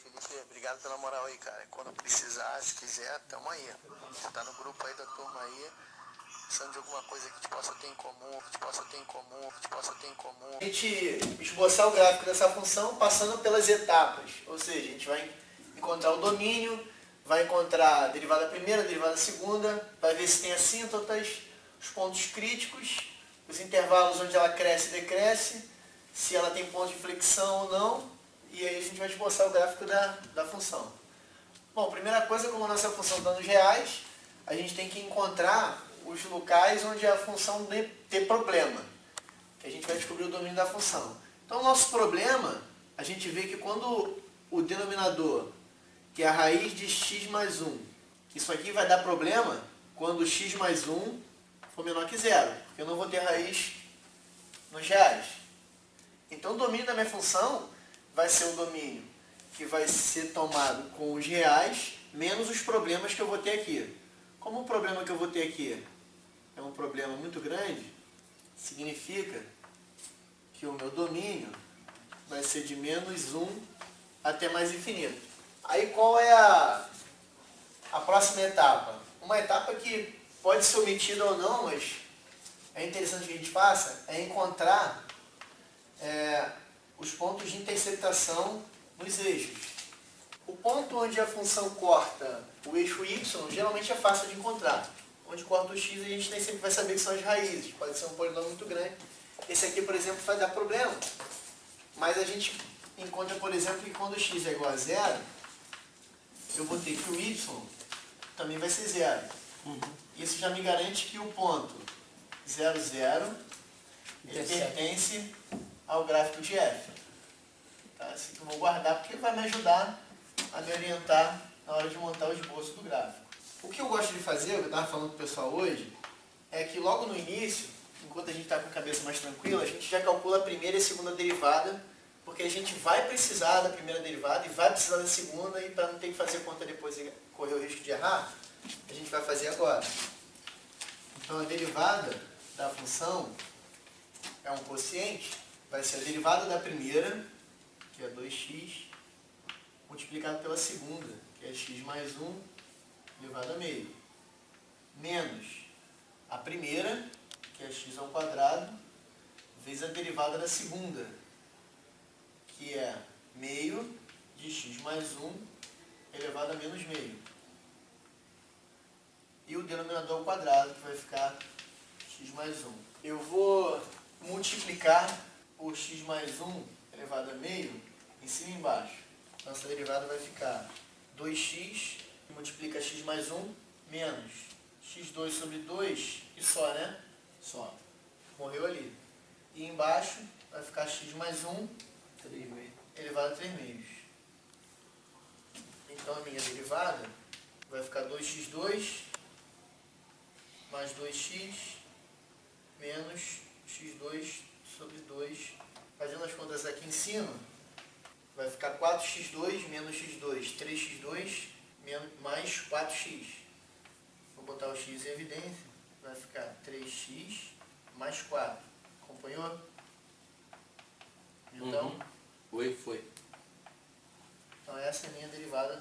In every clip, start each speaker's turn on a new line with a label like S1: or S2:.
S1: Felipe, obrigado pela moral aí, cara. Quando precisar, se quiser, tamo aí. Você tá no grupo aí da turma aí, precisando de alguma coisa que a gente possa ter em comum,
S2: A gente esboçar o gráfico dessa função passando pelas etapas, ou seja, a gente vai encontrar o domínio, vai encontrar a derivada primeira, a derivada segunda, vai ver se tem assíntotas, os pontos críticos, os intervalos onde ela cresce e decresce, se ela tem ponto de inflexão ou não, e aí a gente vai esboçar o gráfico da função. Bom, primeira coisa, como a nossa função está nos reais, a gente tem que encontrar os locais onde a função tem problema, que a gente vai descobrir o domínio da função. Então, o nosso problema, a gente vê que quando o denominador, que é a raiz de x mais 1, isso aqui vai dar problema quando x mais 1 for menor que zero, porque eu não vou ter raiz nos reais. Então, o domínio da minha função vai ser um domínio que vai ser tomado com os reais, menos os problemas que eu vou ter aqui. Como o problema que eu vou ter aqui é um problema muito grande, significa que o meu domínio vai ser de menos 1 até mais infinito. Aí qual é a próxima etapa? Uma etapa que pode ser omitida ou não, mas é interessante que a gente faça, é encontrar os pontos de interceptação nos eixos. O ponto onde a função corta o eixo y geralmente é fácil de encontrar. Onde corta o x a gente nem sempre vai saber que são as raízes, pode ser um polinômio muito grande. Esse aqui, por exemplo, vai dar problema, mas a gente encontra, por exemplo, que quando x é igual a zero, eu vou ter que o y também vai ser zero. Isso já me garante que o ponto 0, 0 ele pertence ao gráfico de f. Tá? Assim que eu vou guardar, porque vai me ajudar a me orientar na hora de montar o esboço do gráfico. O que eu gosto de fazer, o que eu estava falando com o pessoal hoje, é que logo no início, enquanto a gente está com a cabeça mais tranquila, a gente já calcula a primeira e a segunda derivada, porque a gente vai precisar da primeira derivada e vai precisar da segunda, e para não ter que fazer conta depois e correr o risco de errar, a gente vai fazer agora. Então a derivada da função é um quociente, vai ser a derivada da primeira, que é 2x, multiplicado pela segunda, que é x mais 1, elevado a meio, menos a primeira, que é x ao quadrado, vezes a derivada da segunda, que é meio de x mais 1 elevado a menos meio. E o denominador ao quadrado, que vai ficar x mais 1. Eu vou multiplicar o x mais 1 elevado a meio em cima e embaixo. Então, essa derivada vai ficar 2x, multiplica x mais 1, menos x2 sobre 2, e só, né? Só. Morreu ali. E embaixo vai ficar x mais 1 elevado a 3 meios. Então, a minha derivada vai ficar 2x2 mais 2x menos x2 sobre 2. Fazendo as contas aqui em cima, vai ficar 4x2 menos x2, 3x2 mais 4x. Vou botar o x em evidência, vai ficar 3x mais 4. Acompanhou? Então,
S3: Foi.
S2: Então essa é a minha derivada.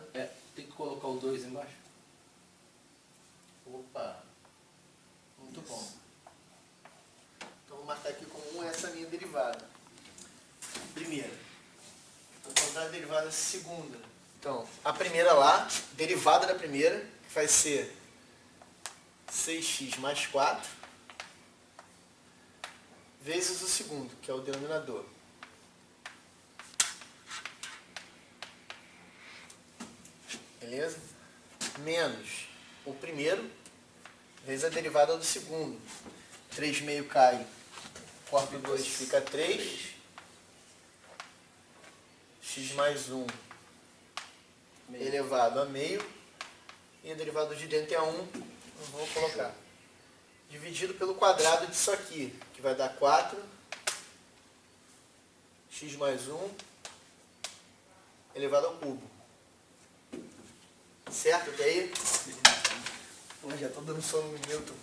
S3: Tem que colocar o 2 embaixo.
S2: Opa! Muito bom. Então vou marcar aqui como 1, essa é a minha derivada. Primeira. Vou encontrar a derivada segunda. Então, a primeira lá, derivada da primeira, que vai ser 6x mais 4, vezes o segundo, que é o denominador. Beleza? Menos o primeiro, vezes a derivada do segundo. 3 meio cai, corta o 2, fica 3. X mais 1 elevado a meio. E a derivada de dentro é 1, não vou colocar. Dividido pelo quadrado disso aqui, que vai dar 4. X mais 1 elevado ao cubo. Certo? Até aí? Pô, já tô dando sono no Newton.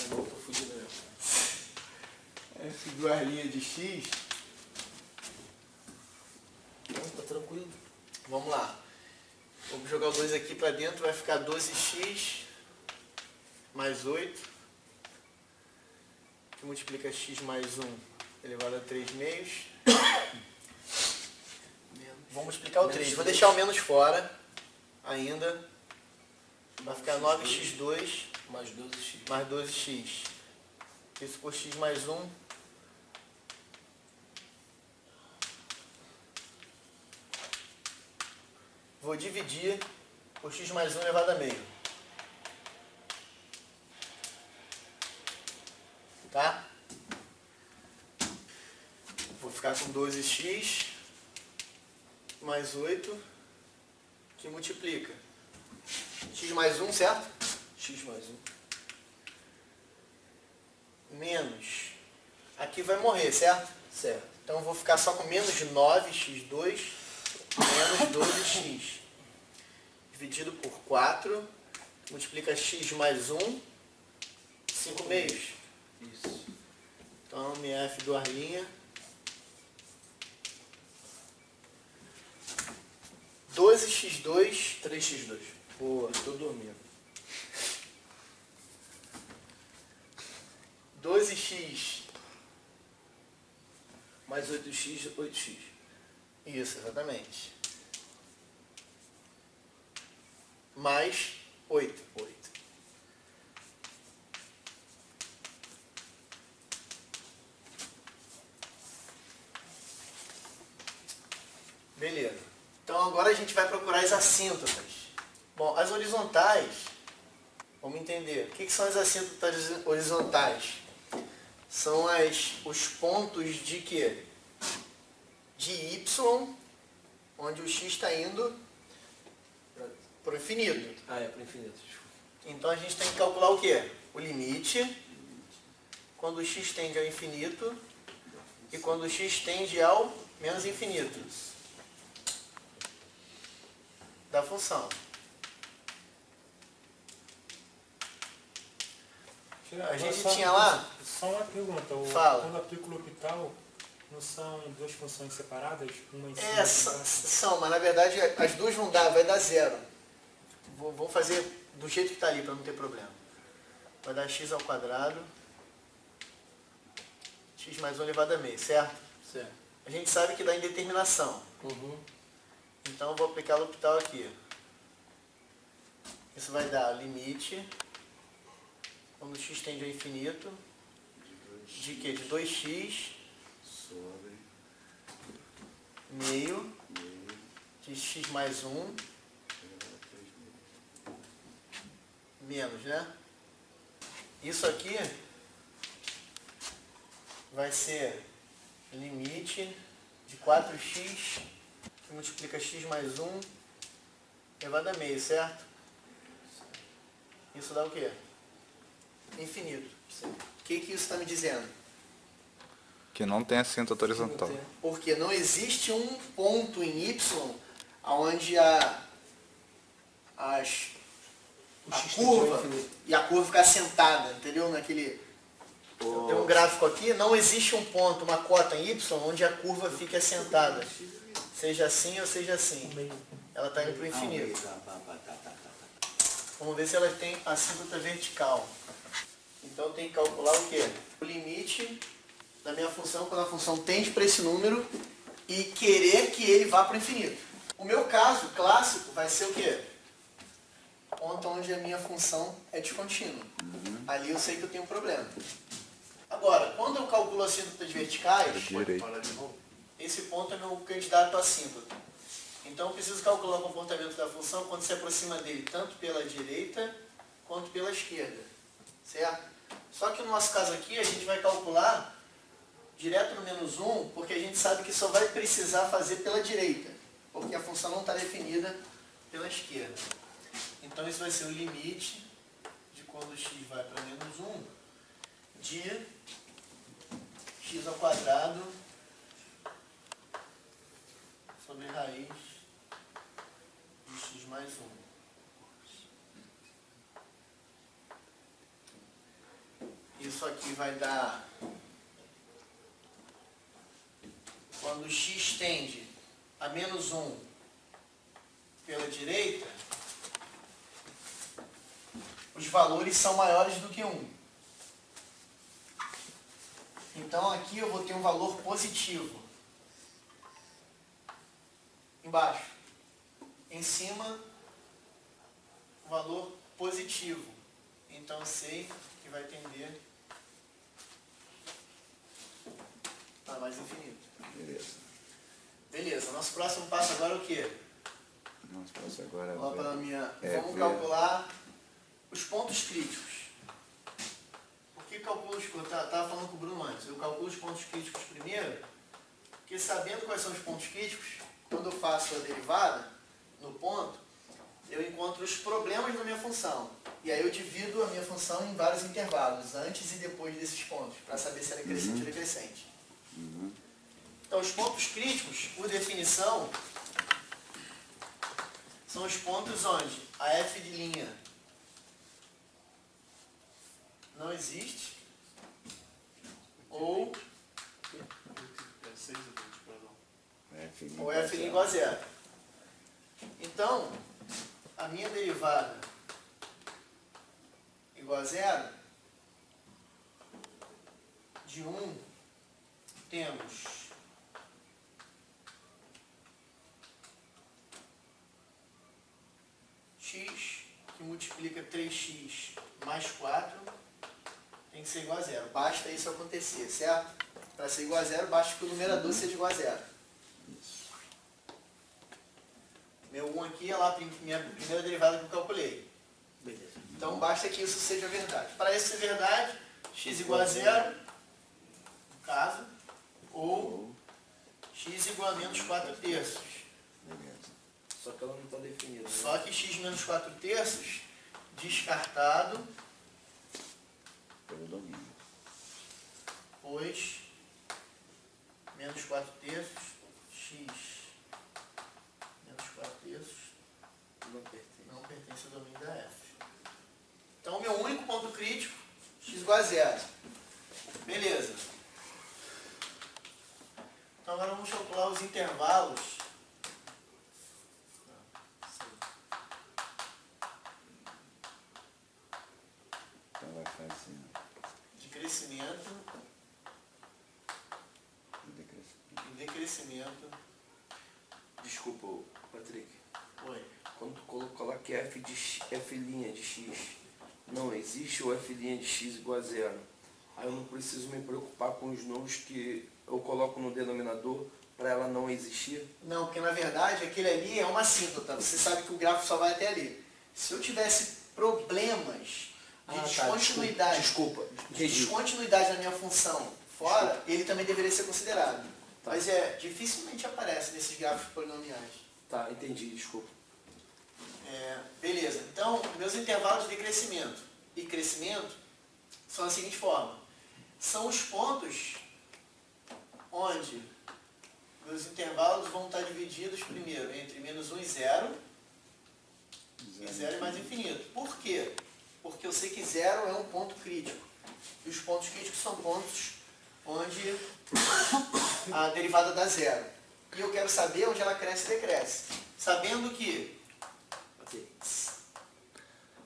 S3: Agora eu tô fudido mesmo.
S2: Essas duas linhas de x. Não, tá tranquilo. Vamos lá. Vou jogar o 2 aqui para dentro, vai ficar 12x mais 8, que multiplica x mais 1 elevado a 3 meios. Vamos multiplicar o 3. Vou deixar o menos fora ainda. Vai ficar 9x2
S3: Mais 12x.
S2: mais 12x. Isso por x mais 1. Vou dividir por x mais 1 elevado a meio. Tá? Vou ficar com 12x mais 8, que multiplica x mais 1, certo?
S3: X mais 1.
S2: Menos. Aqui vai morrer, certo?
S3: Certo.
S2: Então eu vou ficar só com menos 9x2 menos 12x. Dividido por 4, multiplica x mais 1, 5 meios.
S3: Isso.
S2: Então, MF do Arlinha. 12x2,
S3: 3x2.
S2: boa.
S3: Estou dormindo.
S2: 12x,
S3: Mais 8x, 8x.
S2: isso, exatamente. Mais 8.
S3: 8.
S2: Beleza. Então agora a gente vai procurar as assíntotas. Bom, as horizontais, vamos entender. O que são as assíntotas horizontais? São os pontos de quê? De y, onde o x está indo para o infinito.
S3: Ah, é para infinito. Desculpa.
S2: Então a gente tem que calcular o quê? O limite, quando o x tende ao infinito, e quando o x tende ao menos infinito da função. A gente tinha lá...
S4: Só uma pergunta.
S2: Fala.
S4: Quando aplica o L'Hopital, não são duas funções separadas? Uma em cima e outra embaixo?
S2: São, mas na verdade as duas vão dar, vai dar zero. Vou fazer do jeito que está ali, para não ter problema. Vai dar x ao quadrado, x mais 1 elevado a meio, certo?
S3: Certo.
S2: A gente sabe que dá indeterminação.
S3: Uhum.
S2: Então eu vou aplicar o L'Hopital aqui. Isso vai dar limite, quando o x tende ao infinito, de quê? De 2x
S5: sobre
S2: meio de x mais 1 menos, né? Isso aqui vai ser limite de 4x que multiplica x mais 1 elevado a meio, certo? Isso dá o quê? Infinito. O que isso está me dizendo?
S5: que não tem assíntota horizontal.
S2: Porque não existe um ponto em y onde a curva e a curva ficar sentada, entendeu? Naquele... Tem um gráfico aqui, não existe um ponto, uma cota em y onde a curva fique assentada. Seja assim ou seja assim. Ela está indo para o infinito. Vamos ver se ela tem assíntota vertical. Então eu tenho que calcular o quê? O limite da minha função quando a função tende para esse número e querer que ele vá para o infinito. O meu caso clássico vai ser o quê? Ponto onde a minha função é descontínua. Ali eu sei que eu tenho um problema. Agora, quando eu calculo assíntotas verticais, esse ponto é meu candidato a assíntota. Então eu preciso calcular o comportamento da função quando se aproxima dele tanto pela direita quanto pela esquerda. Certo? Só que no nosso caso aqui a gente vai calcular direto no menos 1, porque a gente sabe que só vai precisar fazer pela direita, porque a função não está definida pela esquerda. Então isso vai ser o limite de quando x vai para menos 1 de x ao quadrado sobre raiz de x mais 1. Isso aqui vai dar, quando x tende a menos 1 pela direita, os valores são maiores do que 1. Então aqui eu vou ter um valor positivo. Embaixo. Em cima, o valor positivo. Então eu sei que vai tender para mais infinito.
S6: Beleza.
S2: Beleza, nosso próximo passo agora é o quê?
S6: Nosso passo agora
S2: Vamos lá para a minha...
S6: É,
S2: Vamos
S6: ver.
S2: calcular os pontos críticos. Por que calculo os... Eu estava falando com o Bruno antes. Eu calculo os pontos críticos primeiro, porque sabendo quais são os pontos críticos, quando eu faço a derivada no ponto, eu encontro os problemas da minha função. E aí eu divido a minha função em vários intervalos, antes e depois desses pontos, para saber se ela é crescente ou decrescente. Então, os pontos críticos, por definição, são os pontos onde a f de linha não existe, ou f de igual a zero. Então, a minha derivada igual a zero, de 1, temos x, que multiplica 3x mais 4, tem que ser igual a zero. Basta isso acontecer, certo? Para ser igual a zero, basta que o numerador seja igual a zero. Meu 1 aqui é lá a minha primeira derivada que eu calculei.
S3: Beleza.
S2: Então basta que isso seja verdade. Para isso ser verdade, x igual a zero, no caso, ou x igual a menos 4 terços.
S6: Beleza.
S3: Só que ela não está definida. Né?
S2: Só que x menos 4 terços, descartado,
S6: Pelo domínio.
S2: pois menos 4 terços, x menos 4 terços
S3: Não pertence.
S2: não pertence ao domínio da f. Então o meu único ponto crítico, x igual a zero. Beleza. Então agora vamos calcular os intervalos.
S6: Então vai fazer
S2: De crescimento
S6: o decrescimento.
S2: e decrescimento.
S3: Desculpa, Patrick.
S2: Oi.
S3: Quando tu colocou lá que f de x não existe, ou f' de x igual a zero, aí eu não preciso me preocupar com os números que eu coloco no denominador para ela não existir?
S2: Não, porque na verdade aquele ali é uma assíntota. Você sabe que o gráfico só vai até ali. Se eu tivesse problemas de descontinuidade,
S3: Desculpa.
S2: de descontinuidade na minha função fora, ele também deveria ser considerado.
S3: Tá.
S2: Mas dificilmente aparece nesses gráficos polinomiais.
S3: Tá, entendi, desculpa.
S2: Beleza. Então, meus intervalos de decrescimento e crescimento são da seguinte forma. São os pontos onde meus intervalos vão estar divididos primeiro entre menos 1 e 0, e 0 é mais infinito. Por quê? Porque eu sei que 0 é um ponto crítico. E os pontos críticos são pontos onde a derivada dá zero. E eu quero saber onde ela cresce e decresce. Sabendo que...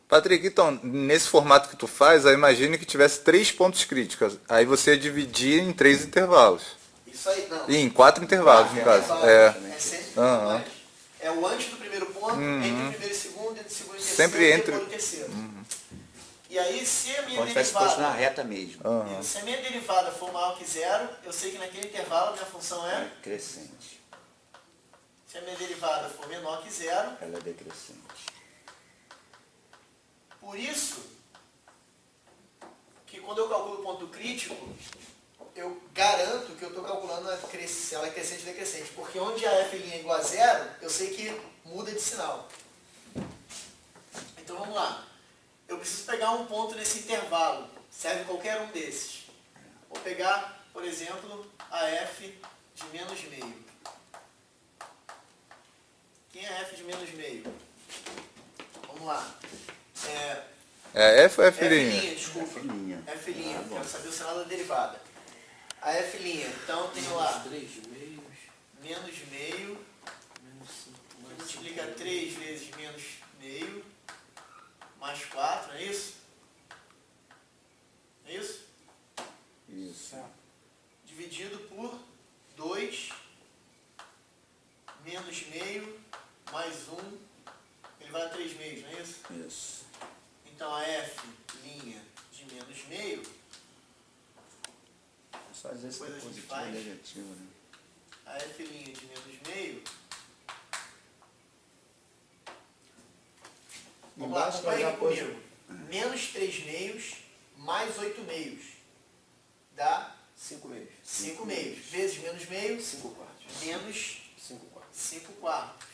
S5: Patrick, então, nesse formato que tu faz, aí imagine que tivesse 3 pontos críticos. Aí você ia dividir em 3 intervalos.
S2: Isso aí, não.
S5: E em 4 intervalos, no caso.
S2: É sempre
S5: Aham.
S2: mais. É o antes do primeiro ponto, entre o primeiro e o segundo, entre o segundo e o terceiro,
S5: Sempre
S2: e
S5: entre-
S2: depois do terceiro. E aí, se a minha
S6: Como se fosse na
S2: derivada...
S6: reta mesmo.
S5: Aham.
S2: Se a minha derivada for maior que zero, eu sei que naquele intervalo a minha função é...
S6: Crescente.
S2: Se a minha derivada for menor que zero,
S6: Ela é decrescente.
S2: por isso que quando eu calculo o ponto crítico, eu garanto que eu estou calculando se ela é crescente ou decrescente. Porque onde a f' é igual a zero, eu sei que muda de sinal. Então vamos lá. Eu preciso pegar um ponto nesse intervalo. Serve qualquer um desses. Vou pegar, por exemplo, a f de menos meio. Quem é f de menos meio? Vamos lá.
S5: É F ou F'?
S2: Desculpa.
S6: F'.
S2: F', quero saber o sinal da derivada. A F', então tem lá
S3: Menos 3 meios,
S2: menos meio
S3: menos 5 mais 5.
S2: multiplicado fica 3 vezes menos meio, mais 4, não é isso? É isso?
S6: Isso.
S2: Dividido por 2, menos meio, mais 1, ele vai a 3 meios, não é isso?
S6: Isso.
S2: Então a F' de menos meio,
S6: Só às vezes é
S2: Depois a gente
S6: positivo
S2: faz.
S6: e negativo, né?
S2: a F' de menos meio, vamos lá,
S6: Embaixo vai
S2: acompanha
S6: dar
S2: aqui comigo. Menos 3 meios mais 8 meios dá
S3: 5 meios.
S2: 5 meios. Vezes menos meio,
S3: 5 quartos.
S2: menos
S3: 5 quartos.
S2: 5 quartos.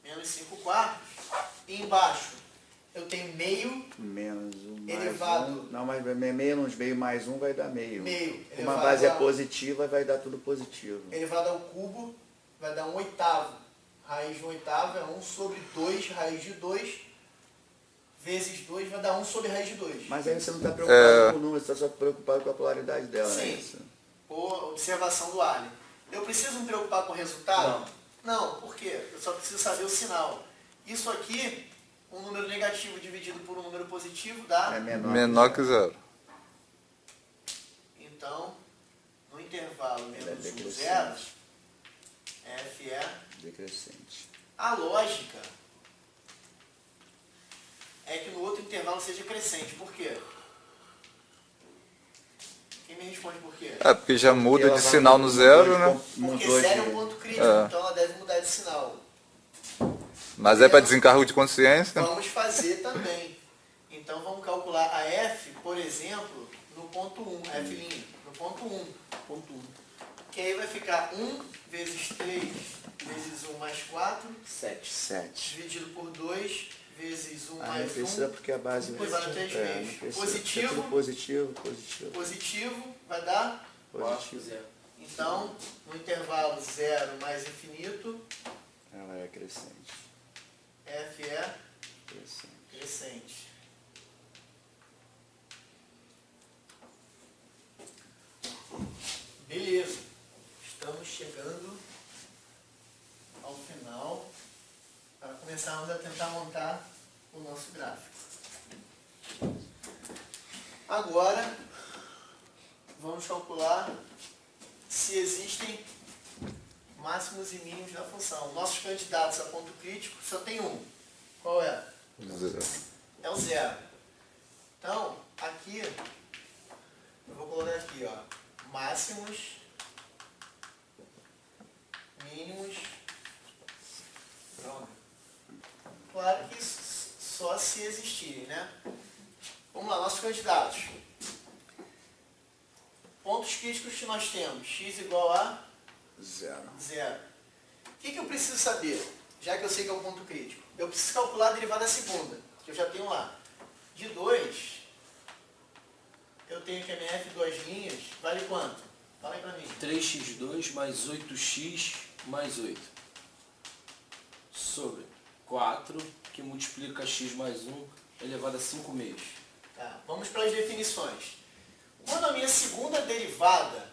S2: Menos 5 quartos. E embaixo eu tenho meio,
S6: Menos 1 mais
S2: Elevado.
S6: 1. Não, mas menos meio mais 1 vai dar meio.
S2: meio
S6: Uma
S2: elevado
S6: base é
S2: a-
S6: positiva, vai dar tudo positivo.
S2: elevado ao cubo vai dar 1/8. Raiz de 1/8 é 1 sobre 2, raiz de 2, vezes 2 vai dar 1 sobre raiz de 2.
S6: Mas aí você não está preocupado com o número, você está só preocupado com a polaridade dela, não é
S2: Sim.
S6: isso?
S2: Por observação do alien. Eu preciso me preocupar com o resultado? Não, por quê? Eu só preciso saber o sinal. Isso aqui, um número negativo dividido por um número positivo dá.
S6: É menor.
S5: Menor que zero.
S2: Então, no intervalo
S6: Ele é
S2: menos 1,
S6: decrescente.
S2: 0, F é.
S6: Decrescente.
S2: A lógica é que no outro intervalo seja crescente. Por quê? Quem me responde por quê?
S5: É, porque já muda
S6: Ela
S5: de
S6: vai
S5: sinal no zero, né?
S2: Porque
S6: Mudou
S2: zero é
S6: de-
S2: um ponto crítico,
S5: É.
S2: então ela deve mudar de sinal.
S5: Mas é para desencargo de consciência.
S2: Vamos fazer também. Então vamos calcular a F, por exemplo, no ponto 1, F', no ponto 1.
S3: Ponto 1.
S2: Que aí vai ficar 1 vezes 3 vezes 1 mais 4,
S3: 7.
S6: 7.
S2: dividido por 2 vezes 1
S6: Ah, não
S2: mais
S6: precisa
S2: 1.
S6: porque a base
S2: Depois vai no 3
S6: não
S2: meios.
S6: precisa.
S2: Positivo.
S6: É tudo positivo, positivo,
S2: Positivo vai dar.
S3: 4,
S6: positivo.
S3: 0.
S2: Então, no intervalo 0 mais infinito,
S6: Ela é crescente.
S2: F é
S6: Crescente.
S2: crescente. Beleza. Estamos chegando ao final para começarmos a tentar montar o nosso gráfico. Agora, vamos calcular se existem máximos e mínimos da função. Nossos candidatos a ponto crítico só tem um. Qual é?
S5: Zero.
S2: É o zero. Então, aqui, eu vou colocar aqui, ó, máximos, mínimos, pronto. Claro que só se existirem, né? Vamos lá, nossos candidatos. Pontos críticos que nós temos, x igual a
S6: 0.
S2: zero. O que eu preciso saber, já que eu sei que é um ponto crítico? Eu preciso calcular a derivada segunda, que eu já tenho lá. De 2, eu tenho que a minha f duas linhas vale quanto? Fala aí pra mim.
S3: 3x2 mais 8x mais 8. Sobre 4, que multiplica x mais 1 elevado a 5 meios.
S2: Tá, vamos para as definições. Quando a minha segunda derivada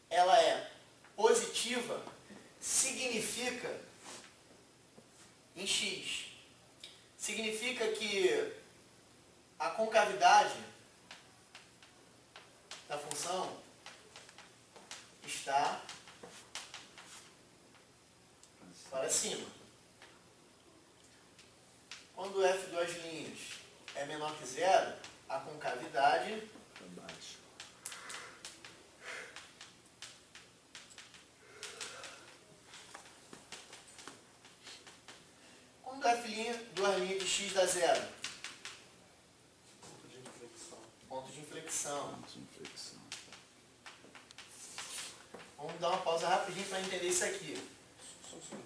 S2: ela é positiva, significa em x. Significa que a concavidade da função está para cima. Quando f duas linhas é menor que zero, a concavidade
S6: Para baixo.
S2: quando f' duas linhas de x dá zero,
S4: Ponto de inflexão.
S2: ponto de inflexão.
S6: Ponto de inflexão.
S2: Vamos dar uma pausa rapidinho para entender isso aqui.
S3: Só um segundo.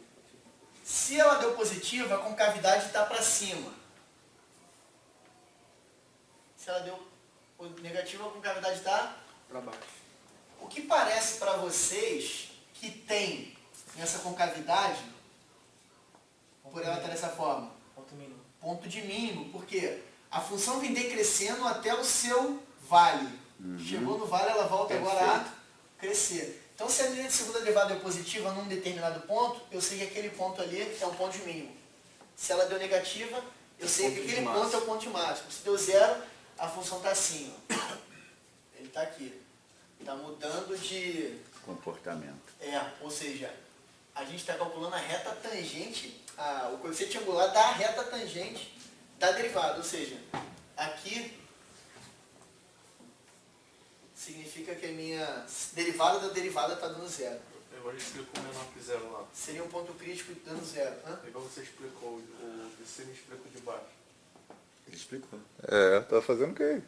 S2: Se ela deu positiva, a concavidade está para cima. Se ela deu negativa, a concavidade está.
S3: Para baixo.
S2: O que parece para vocês que tem nessa concavidade, por ela estar dessa forma?
S4: Ponto mínimo.
S2: Ponto de mínimo, porque a função vem decrescendo até o seu vale. Chegou no vale, ela volta agora a crescer. Então, se a medida de segunda derivada é positiva num determinado ponto, eu sei que aquele ponto ali é um ponto de mínimo. Se ela deu negativa, eu sei que aquele ponto é o ponto de máximo. Se deu zero, a função está assim. Ó. Ele está aqui. Está mudando de...
S6: Comportamento.
S2: ou seja, a gente está calculando a reta tangente, o coeficiente angular da reta tangente da derivada. Ou seja, aqui significa que a minha derivada da derivada está dando zero.
S3: Agora explicou o menor que zero lá.
S2: Seria um ponto crítico dando zero.
S3: Igual você explicou, você me explicou de baixo.
S6: Ele explicou.
S5: Tá fazendo o quê?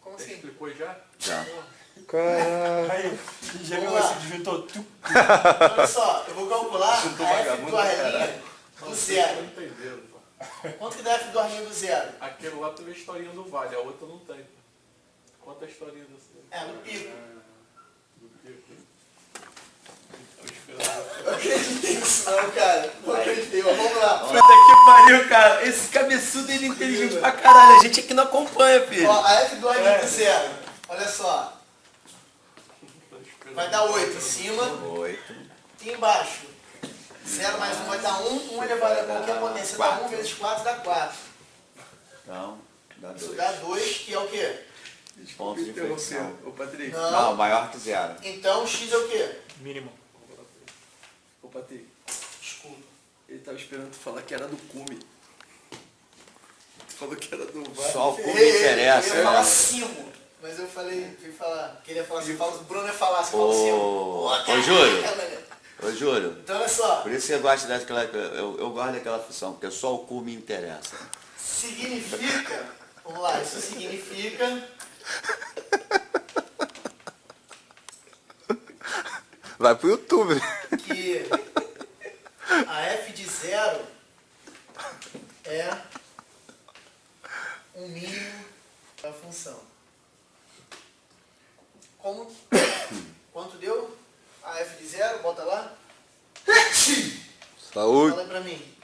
S2: Como
S3: Você
S2: assim?
S3: explicou já?
S6: Já.
S5: Caraca.
S4: Aí, já
S2: Vamos
S4: viu
S2: lá.
S4: assim, juntou tudo.
S2: Olha só, eu vou calcular a f do arlinha do zero.
S3: Não entendeu, pô.
S2: Quanto que dá f do arlinha do zero?
S3: Aquele lá teve a historinha do vale, a outra não tem. Conta a historinha do
S2: No pico.
S3: do pico. Tô esperando.
S2: Eu acreditei nisso não, cara. Não acreditei, mas vamos lá.
S3: Puta que pariu, cara. Esse cabeçudo ele é inteligente pra caralho. A gente aqui não acompanha, filho.
S2: Ó, a f do arlinha do zero. Olha só. Vai dar 8 em cima
S6: 8.
S2: e embaixo. 0 mais 1 vai dar 1. 1 elevado a qualquer potência dá 1 vezes 4 dá 4.
S6: Então, dá
S2: Isso
S6: 2.
S2: dá 2, que é o quê?
S6: Pontos de inflexão.
S3: Ô, Patrick.
S6: Não, maior que 0.
S2: Então x é o quê?
S4: Mínimo.
S3: Ô, Patrick.
S2: Desculpa.
S3: Ele tava esperando tu falar que era do cume. Tu falou que era do vale.
S6: Só o cu me
S2: Eu
S6: interessa.
S2: ia falar
S6: né?
S2: Simo, mas eu falei, fui falar, queria falar assim, o Bruno ia falar, você fala Simo.
S6: Ô, Júlio. Ô, Júlio.
S2: Então olha só,
S6: Por isso você gosta daquela... Eu gosto daquela função, porque só o cu me interessa.
S2: significa, vamos lá, isso significa
S5: Vai pro YouTube.
S2: que a f de 0 é um mínimo da função. Como, quanto deu a f de 0? Bota lá.
S5: Saúde.
S2: Fala aí pra mim.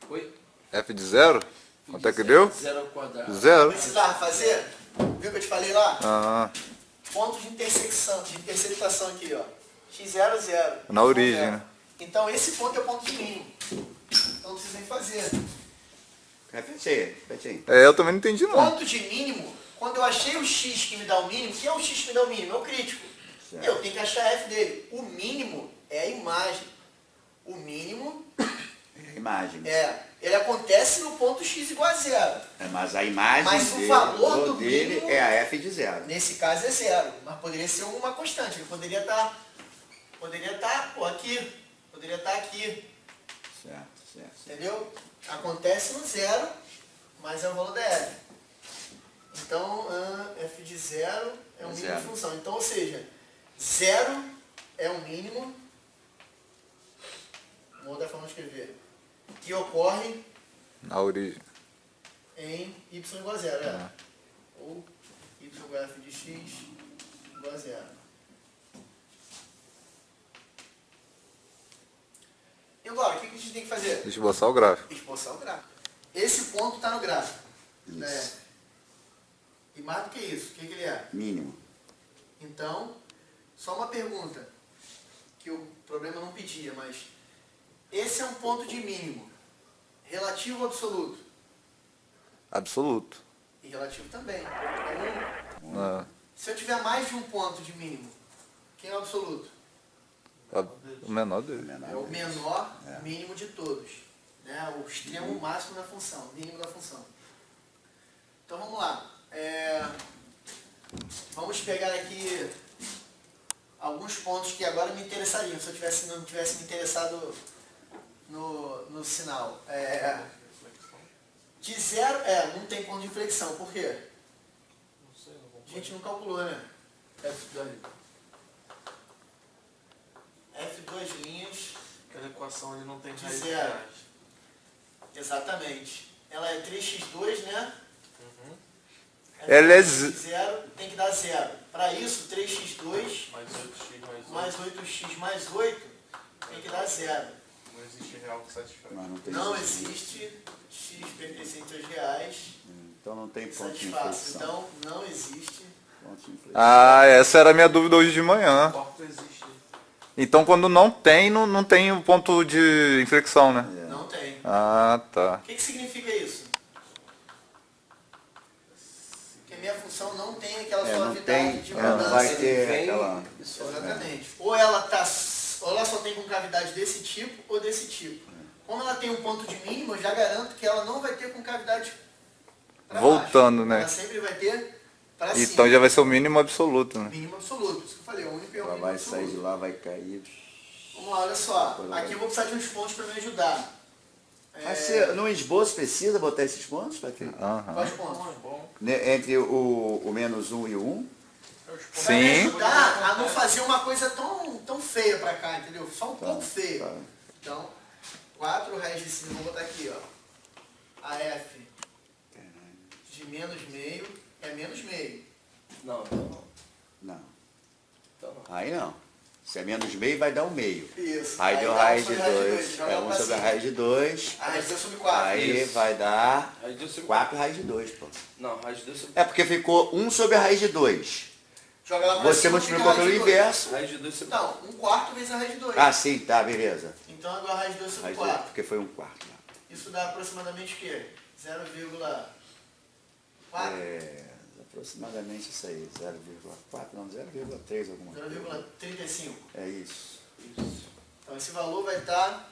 S3: Oi?
S5: F de 0? Quanto é que deu?
S3: 0 ao quadrado.
S5: 0.
S2: Precisava fazer? Viu que eu te falei lá?
S5: Ah,
S2: Ponto de interceptação aqui, ó. x0, 0.
S5: Na origem,
S2: Zero.
S5: né?
S2: Então esse ponto é o ponto de mínimo. Então não precisa nem fazer.
S6: Repete aí.
S5: eu também não entendi não.
S2: Ponto de mínimo, quando eu achei o x que me dá o mínimo, que é o x que me dá o mínimo? É o crítico.
S6: Certo.
S2: Eu tenho que achar a f dele. O mínimo é a imagem. O mínimo
S6: Imagem.
S2: ele acontece no ponto x igual a 0.
S6: Mas a imagem
S2: Mas o
S6: dele,
S2: valor do
S6: dele
S2: mínimo-
S6: é a F de 0.
S2: Nesse caso é 0, mas poderia ser uma constante. Ele poderia estar aqui, poderia estar aqui,
S6: Certo.
S2: entendeu? Acontece no 0, mas é o valor da f. Então, f de 0 é um mínimo
S6: Zero.
S2: de função. Então, ou seja, 0 é um mínimo, uma outra forma de escrever, que ocorre
S5: Na origem.
S2: em y igual a 0, ou y igual a f de x igual a 0. E agora, o que a gente tem que fazer?
S5: Esboçar o gráfico.
S2: Esboçar o gráfico. Esse ponto está no gráfico. Né? E mais do que isso, o que ele é?
S6: Mínimo.
S2: Então, só uma pergunta, que o problema não pedia, mas esse é um ponto de mínimo, relativo ou absoluto?
S5: Absoluto.
S2: E relativo também. É um.
S5: Ah,
S2: Se eu tiver mais de um ponto de mínimo, quem é o absoluto?
S5: o menor dele.
S2: É o menor mínimo de todos. Né? O extremo máximo da função, mínimo da função. Então vamos lá. Vamos pegar aqui alguns pontos que agora me interessariam, se eu não tivesse me interessado no sinal. De 0, não tem ponto de inflexão. Por quê?
S3: Não sei, não vou.
S2: A gente não calculou, né? F2 linhas.
S3: Aquela equação ali não tem
S2: De
S3: raiz de
S2: zero.
S3: reais.
S2: Exatamente. Ela é 3x2, né?
S5: Ela é
S2: 0, tem que dar 0. Para isso, 3x2
S3: Mais 8x mais 8.
S2: mais 8x mais 8 tem que dar 0.
S3: Não existe real que satisfaz.
S6: Mas não tem
S2: Não
S6: isso.
S2: existe x pertencente aos reais
S6: Então não tem
S2: que
S6: ponto de
S2: satisfaça.
S6: inflexão.
S2: Então, não existe existe.
S6: Pontos de inflexão.
S5: Ah, essa era a minha dúvida hoje de manhã.
S3: Corta existe.
S5: Então quando não tem, não tem o ponto de inflexão, né?
S2: Não tem.
S5: Ah, tá.
S2: O que significa isso? Que a minha função não tem aquela
S6: Não
S2: suavidade
S6: tem,
S2: de
S6: não
S2: mudança.
S6: vai ter
S3: Vem,
S6: aquela...
S3: isso
S2: Exatamente. Ou ela só tem concavidade desse tipo ou desse tipo. Como ela tem um ponto de mínimo, eu já garanto que ela não vai ter concavidade pra
S5: Voltando,
S2: baixo.
S5: né?
S2: Ela sempre vai ter para cima.
S5: Então já vai ser o mínimo absoluto, né?
S2: Mínimo absoluto. Isso que eu falei, o único é o
S6: Ela
S2: mínimo
S6: vai sair de
S2: absoluto.
S6: lá, vai cair.
S2: Vamos lá, olha só. Aqui eu vou precisar de uns pontos para me ajudar.
S6: Mas você, no esboço precisa botar esses pontos, Patrick?
S5: Aham.
S2: Quais pontos?
S6: Entre o menos 1 e o 1?
S2: Vai me
S5: Sim.
S2: ajudar a não fazer uma coisa tão feia pra cá, entendeu? Só um pouco feio.
S6: tá.
S2: Então, 4 raiz de 5, vou botar aqui, ó. A F de menos meio é menos meio.
S3: Não, então não.
S6: Não.
S3: Então não.
S6: Aí não. Se é menos meio, vai dar um meio.
S2: Isso.
S6: Aí deu
S2: dá
S6: raiz de
S2: sobre
S6: 2.
S2: joga
S6: É
S2: lá
S6: 1
S2: pra
S6: sobre a
S2: cima.
S6: raiz de 2.
S2: A raiz de 2 sobre 4.
S6: Aí
S3: Isso.
S6: vai dar
S3: Raiz de 2 sobre
S6: 4 raiz de 2, pô.
S3: Não, raiz de 2 sobre
S6: É porque ficou 1 sobre a raiz de 2.
S2: Joga lá pra
S6: Você
S2: cima,
S6: multiplicou
S2: fica a
S6: pelo
S2: raiz de 2.
S6: inverso.
S3: Raiz de 2 sobre
S2: Não, 1/4 vezes a raiz de 2.
S6: Ah, sim, tá, beleza.
S2: Então agora a raiz de 2 sobre
S6: Raiz de
S2: 4.
S6: porque foi 1/4.
S2: Isso dá aproximadamente o quê? 0,4?
S6: É, aproximadamente isso aí. 0,4, não, 0,3 alguma coisa.
S2: 0,35.
S6: É isso.
S3: isso.
S2: Então esse valor vai estar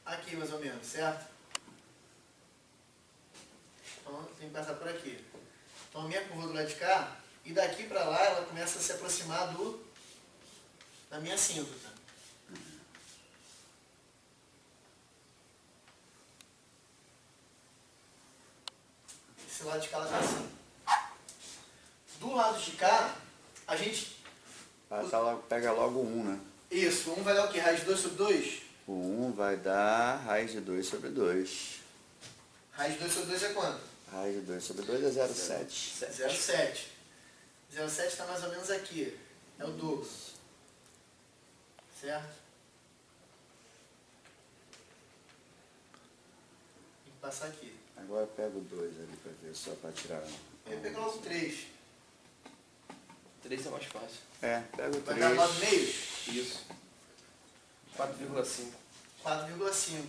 S2: aqui mais ou menos, certo? Então tem que passar por aqui. Então a minha curva do lado de cá, e daqui para lá ela começa a se aproximar da minha assíntota. Esse lado de cá ela está assim. Do lado de cá, a gente...
S6: Passa logo, pega logo o 1, né?
S2: Isso, 1 vai dar o quê? Raiz de 2 sobre 2?
S6: O 1 vai dar raiz de 2 sobre 2.
S2: Raiz de 2 sobre 2 é quanto?
S6: Raiz de 2 sobre 2 é 0,7.
S2: 0,7. 0,7 está mais ou menos aqui. É o dobro. Certo? Tem que passar aqui.
S6: Agora eu pego o 2 ali para ver, só para tirar.
S2: Eu pego logo 3.
S3: 3 é mais fácil.
S6: É, pega o
S2: Vai
S6: 3.
S2: dar 9,5?
S3: Isso. 4,5.
S2: 4,5.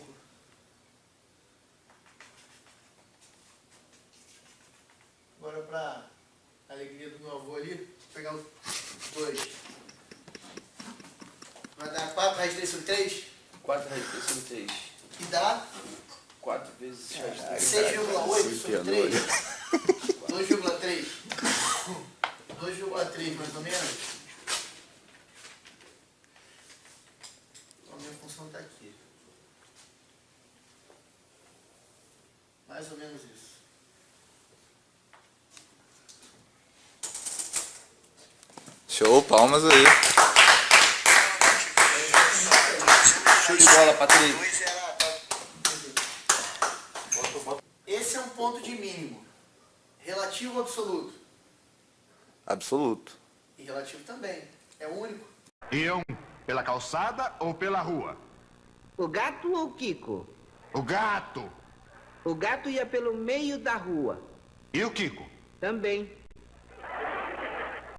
S2: Agora para alegria do meu avô ali, vou pegar o 2. Vai dar 4 raiz de 3 sobre 3?
S3: 4 raiz de 3 sobre 3.
S2: E dá
S3: 4 vezes raiz de 3.
S2: 6,8 sobre 3?
S6: Sim,
S2: 2,3. 2,3 mais ou menos. A minha função está aqui. Mais ou menos isso.
S5: Show, palmas aí.
S3: Show de bola, Patrick.
S2: Esse é um ponto de mínimo. Relativo ou absoluto?
S5: Absoluto.
S2: E relativo também. É o único.
S7: Iam pela calçada ou pela rua?
S8: O gato ou o Kiko?
S7: O gato.
S8: O gato ia pelo meio da rua.
S7: E o Kiko?
S8: Também.